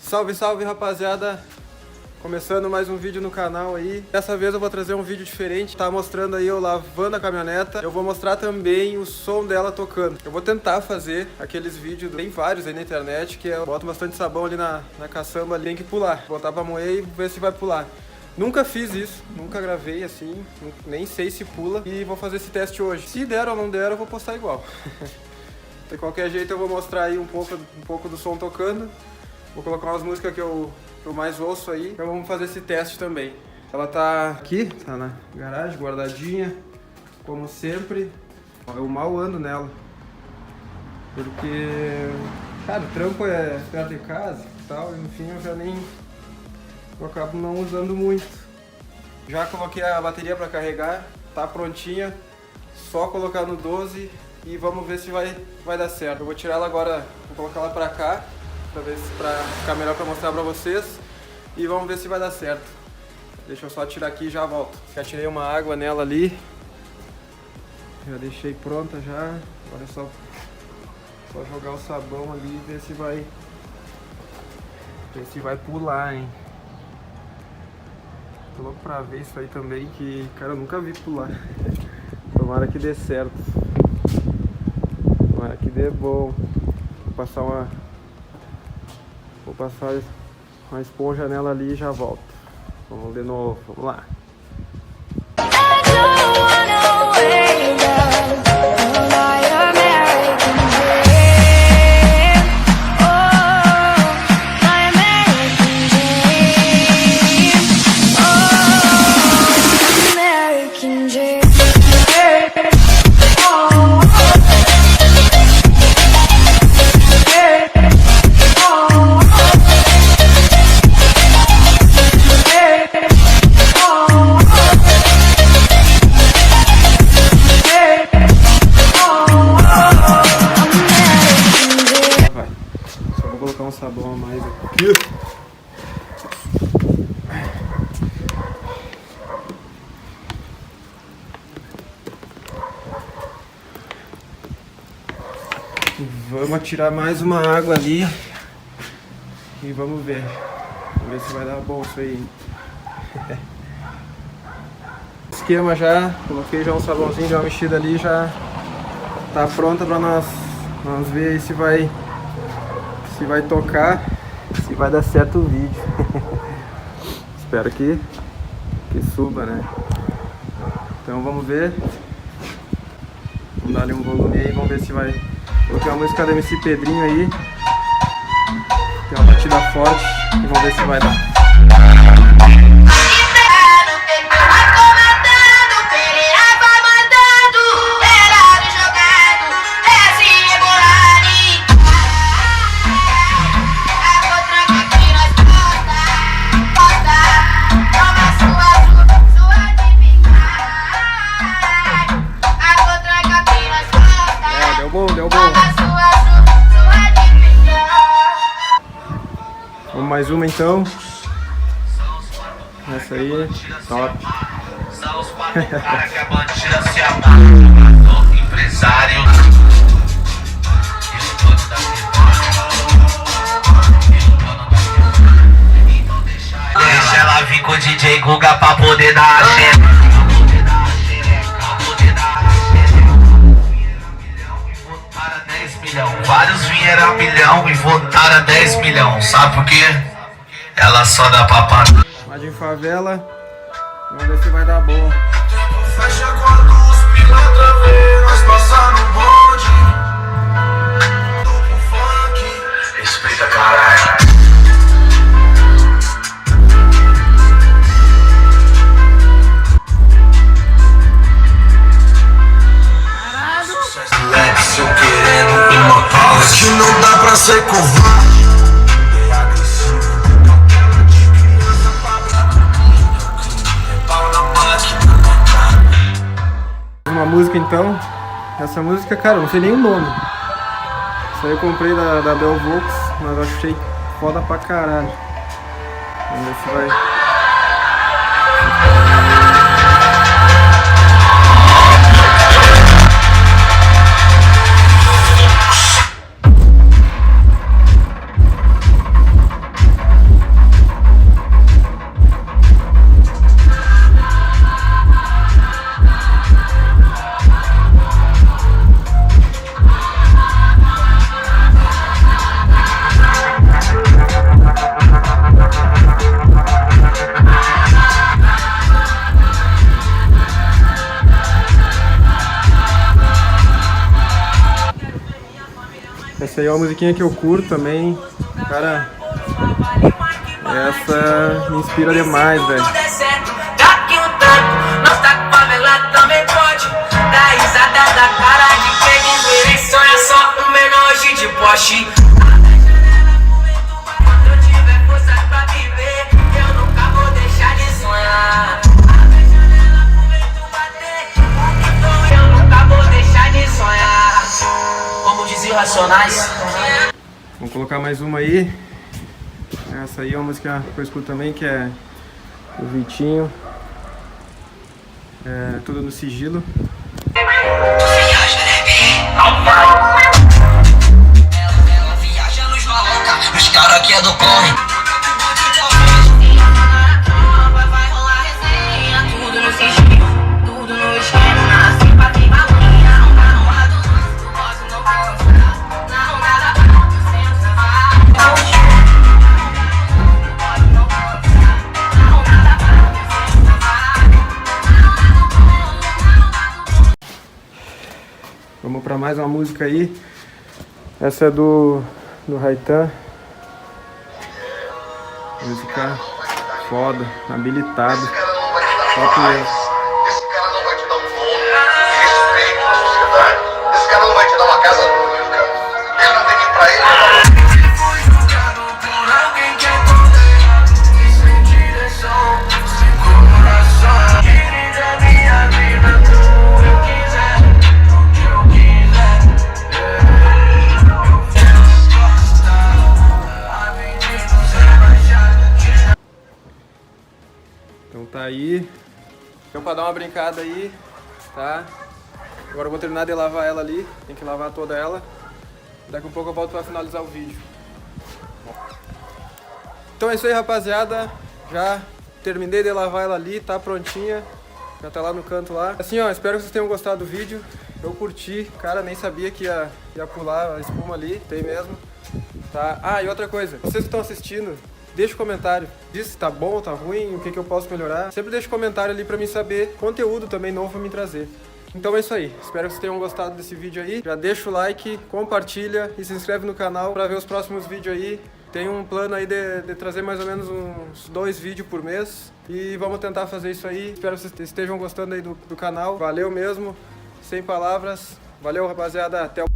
Salve, salve, rapaziada! Começando mais um vídeo no canal aí. Dessa vez eu vou trazer um vídeo diferente. Tá mostrando aí eu lavando a caminhoneta. Eu vou mostrar também o som dela tocando. Eu vou tentar fazer aqueles vídeos, tem vários aí na internet, que eu boto bastante sabão ali na caçamba, ali tem que pular. Botar pra moer e ver se vai pular. Nunca fiz isso, nunca gravei assim, nem sei se pula. E vou fazer esse teste hoje. Se der ou não der, eu vou postar igual. De qualquer jeito eu vou mostrar aí um pouco do som tocando. Vou colocar umas músicas que eu mais ouço aí. Então vamos fazer esse teste também. Ela tá aqui, tá na garagem, guardadinha, como sempre. Eu mal ando nela. Porque, cara, o trampo é perto de casa e tal, enfim, eu acabo não usando muito. Já coloquei a bateria para carregar, tá prontinha. Só colocar no 12 e vamos ver se vai dar certo. Eu vou tirar ela agora, vou colocar ela pra cá, pra ficar melhor pra mostrar pra vocês. E vamos ver se vai dar certo. Deixa eu só tirar aqui e já volto. Já tirei uma água nela ali. Já deixei pronta já. Agora é só jogar o sabão ali e ver se vai pular, hein. Tô louco pra ver isso aí também, que, cara, eu nunca vi pular. Tomara que dê certo. Tomara que dê bom. Vou passar uma esponja nela ali e já volto. Vamos de novo, vamos lá. Um sabão a mais aqui. Vamos tirar mais uma água ali e vamos ver se vai dar bom isso aí. Esquema já, coloquei já um sabãozinho, já uma mexida ali, já tá pronta para nós ver aí se vai tocar, se vai dar certo o vídeo. Espero que suba, né? Então vamos ver. Vamos dar ali um volume aí, vamos ver se vai. Coloquei uma música do MC Pedrinho aí. Tem uma batida forte e vamos ver se vai dar. Deu bom. Vamos mais uma então. Essa aí, top. Deixa ela vir com o DJ Guga pra poder dar a xereca. Vários vieram a milhão e votaram a 10 milhões. Sabe por quê? Ela só dá pra parar. Mais de favela. Vamos ver se vai dar bom. Fecha quando os pilantra vê nós passar no bonde. Duplo funk. Respeita, caralho. Lex, eu querendo uma pausa. Que não dá pra ser covarde. É agressivo. Uma música então. Essa música, cara, eu não sei nem o nome. Isso aí eu comprei da Bell Vox, mas eu achei foda pra caralho. Vamos ver se vai. Essa aí é uma musiquinha que eu curto também. Cara, essa me inspira demais, velho. Racionais. Vamos colocar mais uma aí. Essa aí é uma música que eu escuto também, que é o Vitinho. É tudo no sigilo. Ela viaja luz maluca, os caras aqui é do corre. Vai rolar resenha, tudo no sigilo, tudo no esquema, assim pra quem balanha, não tá no lado nosso, tu gosta, não cansa, não nada pra tu senta, vai. Vamos pra mais uma música aí. Essa é do Raitan. Música foda, habilitado. Top mesmo. Esse cara não vai te dar um bom respeito na sociedade. Esse cara não vai te dar uma casa bonita. Ele não tem que ir pra ele. Então tá aí. Então pra dar uma brincada aí, tá? Agora eu vou terminar de lavar ela ali. Tem que lavar toda ela. Daqui a pouco eu volto pra finalizar o vídeo. Então é isso aí, rapaziada. Já terminei de lavar ela ali, tá prontinha. Já tá lá no canto lá. Assim, ó, espero que vocês tenham gostado do vídeo. Eu curti, cara, nem sabia que ia pular a espuma ali. Tem mesmo. Tá? Ah, e outra coisa. Vocês que estão assistindo, deixa um comentário. Diz se tá bom, tá ruim, o que eu posso melhorar. Sempre deixa um comentário ali pra mim saber. Conteúdo também novo pra me trazer. Então é isso aí. Espero que vocês tenham gostado desse vídeo aí. Já deixa o like, compartilha e se inscreve no canal pra ver os próximos vídeos aí. Tem um plano aí de trazer mais ou menos uns 2 vídeos por mês. E vamos tentar fazer isso aí. Espero que vocês estejam gostando aí do canal. Valeu mesmo. Sem palavras. Valeu, rapaziada. Até o